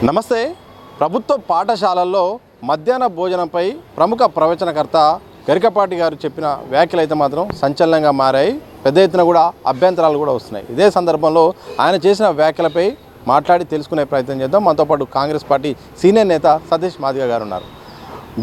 నమస్తే. ప్రభుత్వ పాఠశాలల్లో మధ్యాహ్న భోజనంపై ప్రముఖ ప్రవచనకర్త గరికపాటి గారు చెప్పిన వ్యాఖ్యలు అయితే మాత్రం సంచలనంగా మారాయి. పెద్ద ఎత్తున కూడా అభ్యంతరాలు కూడా వస్తున్నాయి. ఇదే సందర్భంలో ఆయన చేసిన వ్యాఖ్యలపై మాట్లాడి తెలుసుకునే ప్రయత్నం చేద్దాం. మనతో పాటు కాంగ్రెస్ పార్టీ సీనియర్ నేత సతీష్ మాదిగ గారు ఉన్నారు.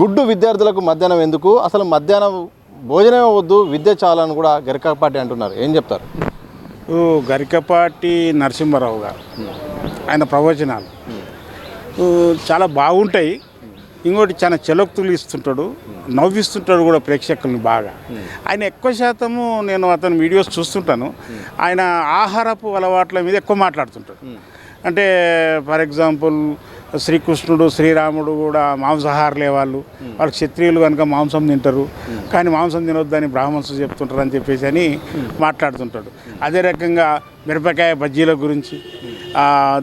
గుడ్డు విద్యార్థులకు మధ్యాహ్నం ఎందుకు, అసలు మధ్యాహ్నం భోజనమే వద్దు విద్య చాలని కూడా గరికపాటి అంటున్నారు. ఏం చెప్తారు? గరికపాటి నరసింహారావు గారు ఆయన ప్రవచనాలు చాలా బాగుంటాయి. ఇంకోటి చాలా చెలక్తులు ఇస్తుంటాడు, నవ్విస్తుంటాడు కూడా ప్రేక్షకులను బాగా. ఆయన ఎక్కువ శాతము నేను అతని వీడియోస్ చూస్తుంటాను. ఆయన ఆహారపు అలవాట్ల మీద ఎక్కువ మాట్లాడుతుంటాడు. అంటే ఫర్ ఎగ్జాంపుల్ శ్రీకృష్ణుడు శ్రీరాముడు కూడా మాంసాహారులే వాళ్ళు క్షత్రియులు కనుక మాంసం తింటారు, కానీ మాంసం తినొద్దని బ్రాహ్మణ్స్ చెప్తుంటారు అని చెప్పేసి అని మాట్లాడుతుంటాడు. అదే రకంగా మిరపకాయ బజ్జీల గురించి,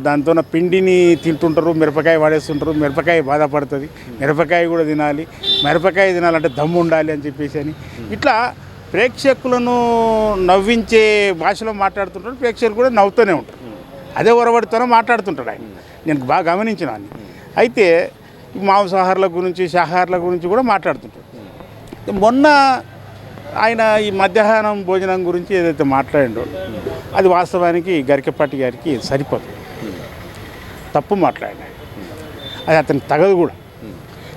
దాంతో పిండిని తింటుంటారు, మిరపకాయ వాడేస్తుంటారు, మిరపకాయ బాధపడుతుంది, మిరపకాయ కూడా తినాలి, మిరపకాయ తినాలంటే దమ్ము ఉండాలి అని చెప్పేసి అని ఇట్లా ప్రేక్షకులను నవ్వించే భాషలో మాట్లాడుతుంటాడు. ప్రేక్షకులు కూడా నవ్వుతూనే ఉంటారు. అదే ఒరవడితోనే మాట్లాడుతుంటాడు ఆయన. నేను బాగా గమనించిన అని. అయితే మాంసాహారుల గురించి శాకాహారుల గురించి కూడా మాట్లాడుతుంటాడు. మొన్న ఆయన ఈ మధ్యాహ్నం భోజనం గురించి ఏదైతే మాట్లాడిండో అది వాస్తవానికి గరికపాటి గారికి సరిపోదు. తప్పు మాట్లాడినా అది అతనికి తగదు కూడా.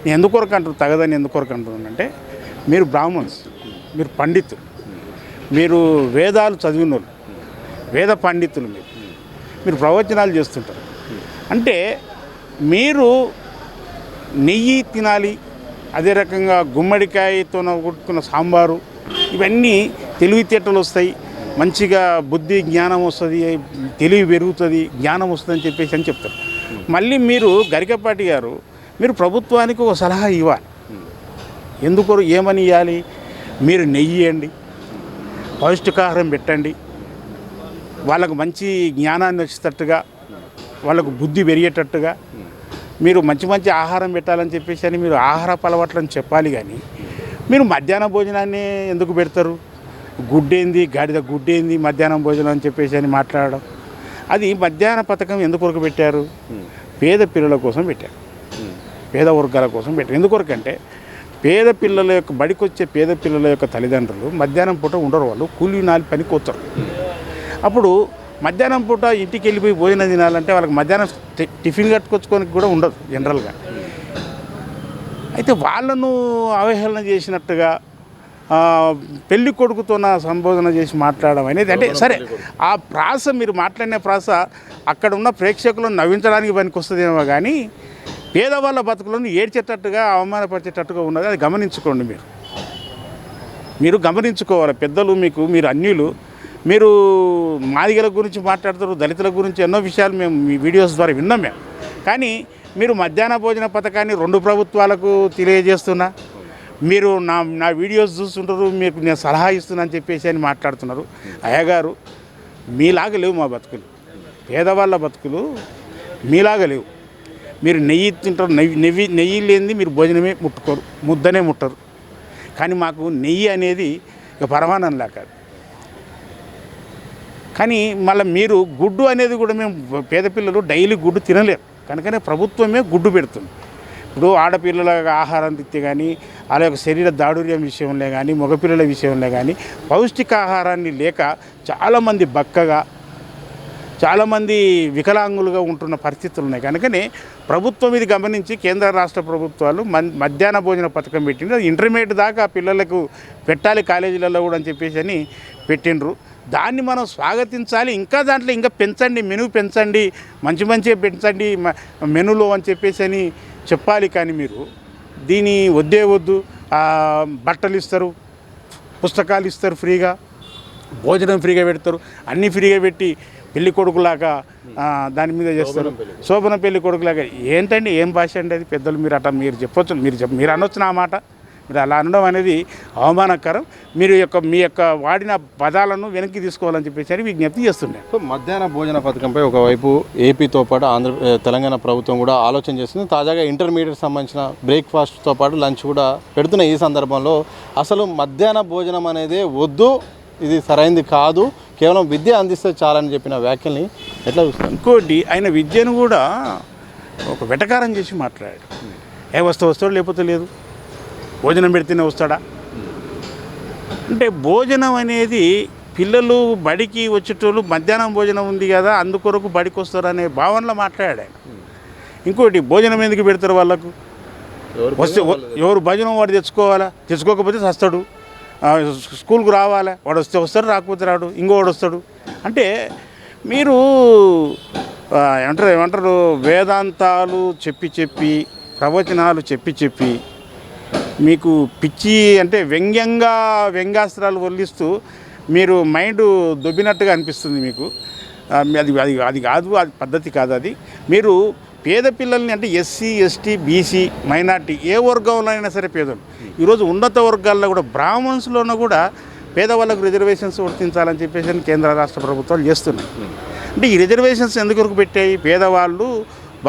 నేను ఎందుకొరకు అంటున్నాను తగదని ఎందుకొరకు అంటున్నానంటే, మీరు బ్రాహ్మణ్స్, మీరు పండితులు, మీరు వేదాలు చదివిన వాళ్ళు, వేద పండితులు, మీరు ప్రవచనాలు చేస్తుంటారు. అంటే మీరు నెయ్యి తినాలి, అదే రకంగా గుమ్మడికాయతో కొట్టుకున్న సాంబారు, ఇవన్నీ తెలివితేటలు వస్తాయి, మంచిగా బుద్ధి జ్ఞానం వస్తుంది, తెలివి పెరుగుతుంది, జ్ఞానం వస్తుంది అని చెప్పేసి అని చెప్తారు. మళ్ళీ మీరు గరికపాటి గారు మీరు ప్రభుత్వానికి ఒక సలహా ఇవ్వాలి. ఎందుకు ఏమని ఇవ్వాలి? మీరు నెయ్యి ఇవ్వండి, పౌష్టికాహారం పెట్టండి, వాళ్ళకు మంచి జ్ఞానాన్ని వచ్చేటట్టుగా, వాళ్ళకు బుద్ధి పెరిగేటట్టుగా మీరు మంచి మంచి ఆహారం పెట్టాలని చెప్పేసి అని మీరు ఆహారపు అలవాట్లను చెప్పాలి. కానీ మీరు మధ్యాహ్న భోజనాన్ని ఎందుకు పెడతారు? గుడ్డేంది, గాడిద గుడ్డేంది మధ్యాహ్నం భోజనం అని చెప్పేసి అని మాట్లాడడం. అది మధ్యాహ్న పథకం ఎందుకొరకు పెట్టారు? పేద పిల్లల కోసం పెట్టారు, పేద వర్గాల కోసం పెట్టారు. ఎందుకొరకంటే పేద పిల్లల యొక్క బడికి వచ్చే పేద పిల్లల యొక్క తల్లిదండ్రులు మధ్యాహ్నం పూట ఉండరు, వాళ్ళు కూలీ నాలి పనికి వస్తారు. అప్పుడు మధ్యాహ్నం పూట ఇంటికి వెళ్ళిపోయి భోజనం తినాలంటే వాళ్ళకి మధ్యాహ్నం టిఫిన్ కట్టుకొచ్చుకోనికి కూడా ఉండదు జనరల్గా. అయితే వాళ్ళను అవహేళన చేసినట్టుగా పెళ్లి కొడుకుతో సంబోధన చేసి మాట్లాడడం అనేది, అంటే సరే ఆ ప్రాస మీరు మాట్లాడిన ప్రాస అక్కడ ఉన్న ప్రేక్షకులను నవ్వించడానికి పనికి వస్తుందేమో, కానీ పేదవాళ్ళ బతుకులను ఏడ్చేటట్టుగా అవమానపరిచేటట్టుగా ఉన్నది. అది గమనించుకోండి. మీరు గమనించుకోవాలి. పెద్దలు మీరు అన్యులు, మీరు మాదిగల గురించి మాట్లాడతారు, దళితుల గురించి ఎన్నో విషయాలు మేము మీ వీడియోస్ ద్వారా విన్నాం మేము. కానీ మీరు మధ్యాహ్న భోజన పథకాన్ని 2 ప్రభుత్వాలకు తెలియజేస్తున్నా, మీరు నా వీడియోస్ చూస్తుంటారు, మీకు నేను సలహా ఇస్తున్నా అని చెప్పేసి అని మాట్లాడుతున్నారు. అయ్యగారు మీలాగా లేవు మా బతుకులు, పేదవాళ్ళ బతుకులు మీలాగా లేవు. మీరు నెయ్యి తింటారు, నెయ్యి లేనిది మీరు భోజనమే ముట్టుకోరు, ముద్దనే ముట్టరు. కానీ మాకు నెయ్యి అనేది ఇక పరమాన్నంలా కాదు. కానీ మళ్ళీ మీరు గుడ్డు అనేది కూడా మేము పేద పిల్లలు డైలీ గుడ్డు తినలేరు, కనుకనే ప్రభుత్వమే గుడ్డు పెడుతుంది. ఇప్పుడు ఆడపిల్లల ఆహారం తిత్తే కానీ, వాళ్ళ యొక్క శరీర దాడుర్యం విషయంలో కానీ, మగపిల్లల విషయంలో కానీ పౌష్టికాహారాన్ని లేక చాలామంది బక్కగా, చాలామంది వికలాంగులుగా ఉంటున్న పరిస్థితులు ఉన్నాయి. కనుకనే ప్రభుత్వం ఇది గమనించి కేంద్ర రాష్ట్ర ప్రభుత్వాలు మధ్యాహ్న భోజన పథకం పెట్టిండ్రు. అది ఇంటర్మీడియట్ దాకా పిల్లలకు పెట్టాలి కాలేజీలలో కూడా అని చెప్పేసి అని పెట్టిండ్రు. దాన్ని మనం స్వాగతించాలి. ఇంకా దాంట్లో ఇంకా పెంచండి, మెనూ పెంచండి, మంచిగా పెంచండి మెనూలో అని చెప్పేసి అని చెప్పాలి. కానీ మీరు దీని వద్దు, బట్టలు ఇస్తారు, పుస్తకాలు ఇస్తారు ఫ్రీగా, భోజనం ఫ్రీగా పెడతారు, అన్నీ ఫ్రీగా పెట్టి పెళ్లి కొడుకులాగా దాని మీద చేస్తారు, శోభన పెళ్లి కొడుకులాగా. ఏంటండి, ఏం భాష అండి అది? పెద్దలు మీరు అట్లా మీరు చెప్పొచ్చు, మీరు అనొచ్చు నా మాట. మీరు అలా అనడం అనేది అవమానకరం. మీ యొక్క వాడిన పదాలను వెనక్కి తీసుకోవాలని చెప్పేసి విజ్ఞప్తి చేస్తుండే. సో మధ్యాహ్న భోజన పథకంపై ఒకవైపు ఏపీతో పాటు తెలంగాణ ప్రభుత్వం కూడా ఆలోచన చేస్తుంది. తాజాగా ఇంటర్మీడియట్ సంబంధించిన బ్రేక్ఫాస్ట్తో పాటు లంచ్ కూడా పెడుతున్న ఈ సందర్భంలో అసలు మధ్యాహ్న భోజనం అనేది వద్దు, ఇది సరైనది కాదు, కేవలం విద్య అందిస్తే చాలని చెప్పిన వ్యాఖ్యల్ని ఎట్లా చూస్తారు? ఇంకోటి ఆయన విద్యను కూడా ఒక వెటకారం చేసి మాట్లాడాడు. వస్తాడు లేకపోతే లేదు, భోజనం పెడితేనే వస్తాడా అంటే భోజనం అనేది పిల్లలు బడికి వచ్చేటోళ్ళు మధ్యాహ్నం భోజనం ఉంది కదా అందుకొరకు బడికి వస్తారు అనే భావనలో మాట్లాడాడు. ఇంకోటి భోజనం ఎందుకు పెడతారు వాళ్ళకు, వస్తే ఎవరు భోజనం వాడు తెచ్చుకోవాలా, తెచ్చుకోకపోతే వస్తాడు, స్కూల్కి రావాలా, వాడు వస్తే వస్తాడు, రాకపోతే రాడు, ఇంకోవాడు వస్తాడు. అంటే మీరు ఏమంటారు వేదాంతాలు చెప్పి ప్రవచనాలు చెప్పి మీకు పిచ్చి అంటే వ్యంగ్యాస్త్రాలు వల్లిస్తూ మీరు మైండ్ దొబ్బినట్టుగా అనిపిస్తుంది మీకు. అది కాదు, అది పద్ధతి కాదు. అది మీరు పేద పిల్లల్ని అంటే ఎస్సీ ఎస్టీ బీసీ మైనార్టీ ఏ వర్గంలో అయినా సరే పేదలు, ఈరోజు ఉన్నత వర్గాల్లో కూడా బ్రాహ్మణ్స్లోనూ కూడా పేదవాళ్ళకు రిజర్వేషన్స్ వర్తించాలని చెప్పేసి కేంద్ర రాష్ట్ర ప్రభుత్వాలు చేస్తున్నాయి. అంటే ఈ రిజర్వేషన్స్ ఎందుకు పెట్టాయి, పేదవాళ్ళు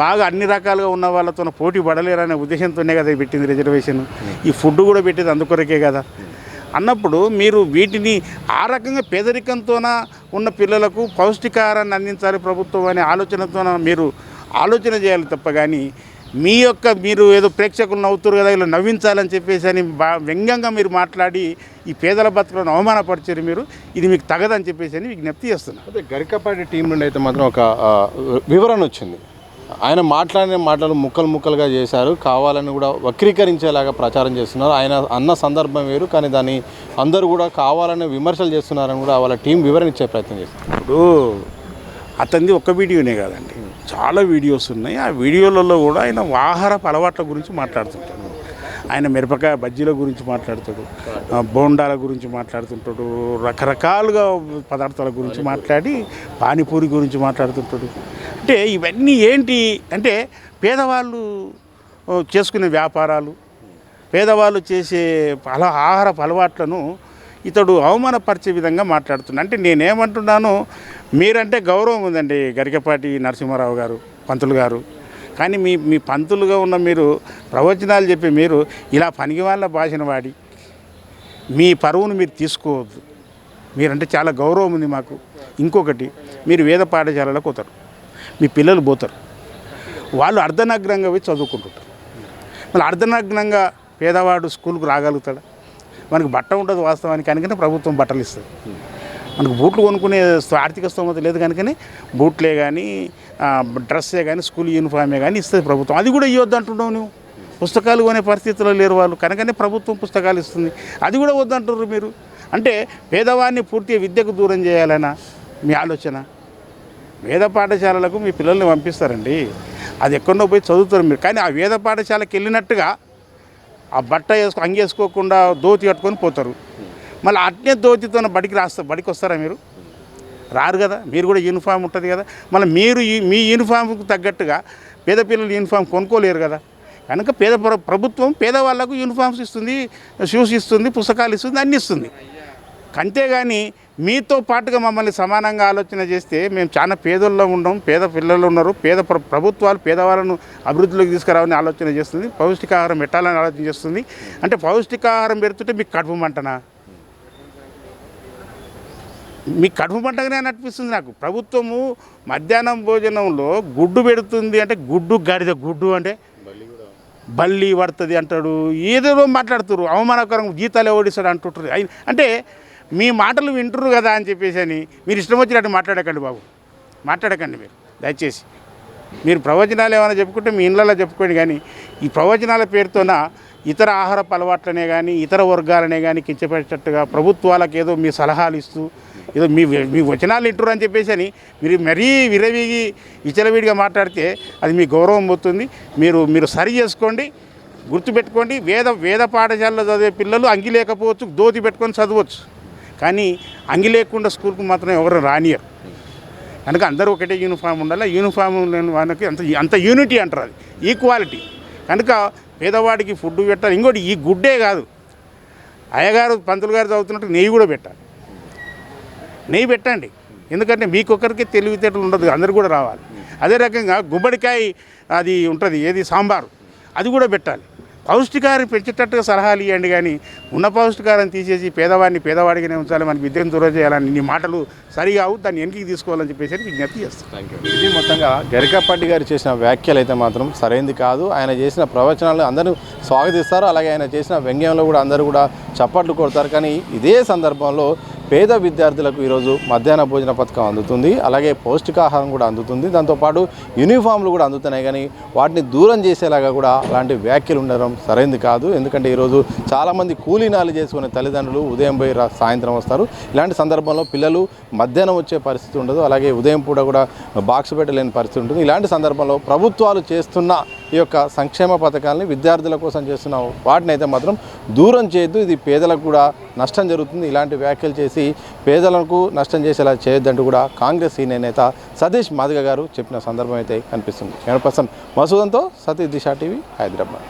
బాగా అన్ని రకాలుగా ఉన్న వాళ్ళతో పోటీ పడలేరనే ఉద్దేశంతోనే కదా పెట్టింది రిజర్వేషన్. ఈ ఫుడ్ కూడా పెట్టేది అందుకొరకే కదా అన్నప్పుడు మీరు వీటిని ఆ రకంగా పేదరికంతోన ఉన్న పిల్లలకు పౌష్టికాహారాన్ని అందించాలి ప్రభుత్వం అనే ఆలోచనతోన మీరు ఆలోచన చేయాలి తప్ప కానీ మీరు ఏదో ప్రేక్షకులు నవ్వుతారు కదా ఇలా నవ్వించాలని చెప్పేసి అని వ్యంగ్యంగా మీరు మాట్లాడి ఈ పేదల బతుకులను అవమానపరిచారు మీరు. ఇది మీకు తగదని చెప్పేసి అని విజ్ఞప్తి చేస్తున్నాను. అదే గరికపాటి టీం నుండి అయితే మాత్రం ఒక వివరణ వచ్చింది. ఆయన మాట్లాడిన మాటలు ముక్కలుగా చేశారు, కావాలని కూడా వక్రీకరించేలాగా ప్రచారం చేస్తున్నారు. ఆయన అన్న సందర్భం వేరు, కానీ దాన్ని అందరూ కూడా కావాలని విమర్శలు చేస్తున్నారని కూడా వాళ్ళ టీం వివరణ ఇచ్చే ప్రయత్నం చేస్తారు. ఇప్పుడు అతనిది ఒక్క వీడియోనే కాదండి, చాలా వీడియోస్ ఉన్నాయి. ఆ వీడియోలలో కూడా ఆయన ఆహారపు అలవాట్ల గురించి మాట్లాడుతుంటాడు. ఆయన మిరపకాయ బజ్జీల గురించి మాట్లాడుతాడు, బోండాల గురించి మాట్లాడుతుంటాడు, రకరకాలుగా పదార్థాల గురించి మాట్లాడి పానీపూరి గురించి మాట్లాడుతుంటాడు. అంటే ఇవన్నీ ఏంటి అంటే పేదవాళ్ళు చేసుకునే వ్యాపారాలు, పేదవాళ్ళు చేసే ఆహారపు అలవాట్లను ఇతడు అవమానపరిచే విధంగా మాట్లాడుతున్నాడు. అంటే నేనేమంటున్నాను, మీరంటే గౌరవం ఉందండి గరికపాటి నరసింహారావు గారు, పంతులు గారు, కానీ మీ పంతులుగా ఉన్న మీరు ప్రవచనాలు చెప్పి మీరు ఇలా పనికి వాళ్ళ భాషను వాడి మీ పరువును మీరు తీసుకోవద్దు. మీరంటే చాలా గౌరవం ఉంది మాకు. ఇంకొకటి, మీరు వేద పాఠశాలలో పోతారు, మీ పిల్లలు పోతారు, వాళ్ళు అర్ధనగ్నంగా పోయి చదువుకుంటుంటారు. మళ్ళీ అర్ధనగ్నంగా పేదవాడు స్కూల్కి రాగలుగుతాడు? మనకు బట్ట ఉంటుంది వాస్తవానికి, కనుకనే ప్రభుత్వం బట్టలు ఇస్తుంది. మనకు బూట్లు కొనుక్కునే ఆర్థిక స్తోమత లేదు కనుకనే బూట్లే కానీ డ్రెస్సే కానీ స్కూల్ యూనిఫామే కానీ ఇస్తుంది ప్రభుత్వం. అది కూడా ఇవ్వద్దు అంటున్నావు నువ్వు. పుస్తకాలు కొనే పరిస్థితిలో లేరు వాళ్ళు, కనుకనే ప్రభుత్వం పుస్తకాలు ఇస్తుంది. అది కూడా వద్దంటున్నారు మీరు. అంటే పేదవాడిని పూర్తిగా విద్యకు దూరం చేయాలనా మీ ఆలోచన? వేద పాఠశాలలకు మీ పిల్లల్ని పంపిస్తారండి, అది ఎక్కడో పోయి చదువుతారు మీరు. కానీ ఆ వేద పాఠశాలకు వెళ్ళినట్టుగా ఆ బట్ట అంగేసుకోకుండా దోతి కట్టుకొని పోతారు. మళ్ళీ అట్నే దోతితో బడికి వస్తారా మీరు? రారు కదా. మీరు కూడా యూనిఫామ్ ఉంటుంది కదా. మళ్ళీ మీరు మీ యూనిఫామ్కు తగ్గట్టుగా పేద పిల్లలు యూనిఫామ్ కొనుక్కోలేరు కదా. కనుక ప్రభుత్వం పేదవాళ్ళకు యూనిఫామ్స్ ఇస్తుంది, షూస్ ఇస్తుంది, పుస్తకాలు ఇస్తుంది, అన్నీ ఇస్తుంది. అంతేగాని మీతో పాటుగా మమ్మల్ని సమానంగా ఆలోచన చేస్తే మేము చాలా పేదల్లో ఉన్నాం, పేద పిల్లలు ఉన్నారు, ప్రభుత్వాలు పేదవాళ్ళను అభివృద్ధిలోకి తీసుకురావాలని ఆలోచన చేస్తుంది, పౌష్టికాహారం పెట్టాలని ఆలోచన చేస్తుంది. అంటే పౌష్టికాహారం పెడుతుంటే మీకు కడుపు మంటనా? మీకు కడుపు మంటగానే అనిపిస్తుంది నాకు. ప్రభుత్వము మధ్యాహ్నం భోజనంలో గుడ్డు పెడుతుంది అంటే గాడిద గుడ్డు అంటే బల్లి పడుతుంది అంటాడు, ఏదో మాట్లాడుతున్నారు, అవమానకరంగా జీతాలు ఓడిస్తాడు అంటుంటారు. అంటే మీ మాటలు వింటున్నారు కదా అని చెప్పేసి అని మీరు ఇష్టం వచ్చినట్టు మాట్లాడకండి బాబు, మాట్లాడకండి మీరు దయచేసి. మీరు ప్రవచనాలు ఏమైనా చెప్పుకుంటే మీ ఇళ్ళలో చెప్పుకోండి, కానీ ఈ ప్రవచనాల పేరుతోన ఇతర ఆహారపు అలవాట్లనే కానీ ఇతర వర్గాలనే కానీ కించపెట్టేటట్టుగా ప్రభుత్వాలకు ఏదో మీ సలహాలు ఇస్తూ ఏదో మీ వచనాలు వింటున్నారు అని చెప్పేసి అని మీరు మరీ విరవీగి విచలవిడిగా మాట్లాడితే అది మీ గౌరవం పోతుంది. మీరు సరి చేసుకోండి, గుర్తుపెట్టుకోండి. వేద పాఠశాలలో చదివే పిల్లలు అంగి లేకపోవచ్చు, దోతి పెట్టుకొని చదవచ్చు, కానీ అంగి లేకుండా స్కూల్కి మాత్రం ఎవరు రానియరు. కనుక అందరూ ఒకటే యూనిఫామ్ ఉండాలి. యూనిఫామ్ లేని వాళ్ళకి అంత యూనిటీ అంటారు, అది ఈక్వాలిటీ. కనుక పేదవాడికి ఫుడ్ పెట్టాలి. ఇంకోటి ఈ గుడ్డే కాదు, అయ్యగారు పంతులు గారు చదువుతున్నట్టు నెయ్యి కూడా పెట్టాలి. నెయ్యి పెట్టండి, ఎందుకంటే మీకొక్కరికి తెలివితేటలు ఉండదు, అందరు కూడా రావాలి. అదే రకంగా గుమ్మడికాయ అది ఉంటుంది, ఏది సాంబారు, అది కూడా పెట్టాలి. పౌష్టికారం పెంచేటట్టుగా సలహాలు ఇవ్వండి, కానీ ఉన్న పౌష్టికారం తీసేసి పేదవాడిగానే ఉంచాలి, మన విద్యను దూరం చేయాలని నీ మాటలు సరిగావు, దాన్ని వెనక్కి తీసుకోవాలని చెప్పేసి విజ్ఞప్తి చేస్తాను. ఇది మొత్తంగా గరికపాటి గారు చేసిన వ్యాఖ్యలు అయితే మాత్రం సరైనది కాదు. ఆయన చేసిన ప్రవచనాలు అందరూ స్వాగతిస్తారు, అలాగే ఆయన చేసిన వ్యంగ్యంలో కూడా అందరూ కూడా చప్పట్లు కొడతారు. కానీ ఇదే సందర్భంలో పేద విద్యార్థులకు ఈరోజు మధ్యాహ్న భోజన పథకం అందుతుంది, అలాగే పౌష్టికాహారం కూడా అందుతుంది, దాంతోపాటు యూనిఫామ్లు కూడా అందుతున్నాయి. కానీ వాటిని దూరం చేసేలాగా కూడా అలాంటి వ్యాఖ్యలు ఉండడం సరైనది కాదు. ఎందుకంటే ఈరోజు చాలామంది కూలీనాలు చేసుకునే తల్లిదండ్రులు ఉదయం పోయి సాయంత్రం వస్తారు. ఇలాంటి సందర్భంలో పిల్లలు మధ్యాహ్నం వచ్చే పరిస్థితి ఉండదు, అలాగే ఉదయం పూట కూడా బాక్స్ పెట్టలేని పరిస్థితి ఉంటుంది. ఇలాంటి సందర్భంలో ప్రభుత్వాలు చేస్తున్న ఈ యొక్క సంక్షేమ పథకాలని విద్యార్థుల కోసం చేస్తున్న వాటిని అయితే మాత్రం దూరం చేయొద్దు. ఇది పేదలకు కూడా నష్టం జరుగుతుంది. ఇలాంటి వ్యాఖ్యలు చేసి పేదలకు నష్టం చేసేలా చేయొద్దంటూ కూడా కాంగ్రెస్ సీనియర్ నేత సతీష్ మాదిగ గారు చెప్పిన సందర్భం అయితే కనిపిస్తుంది. 100% మసూదంతో సతీష్ దిశ టీవీ, హైదరాబాద్.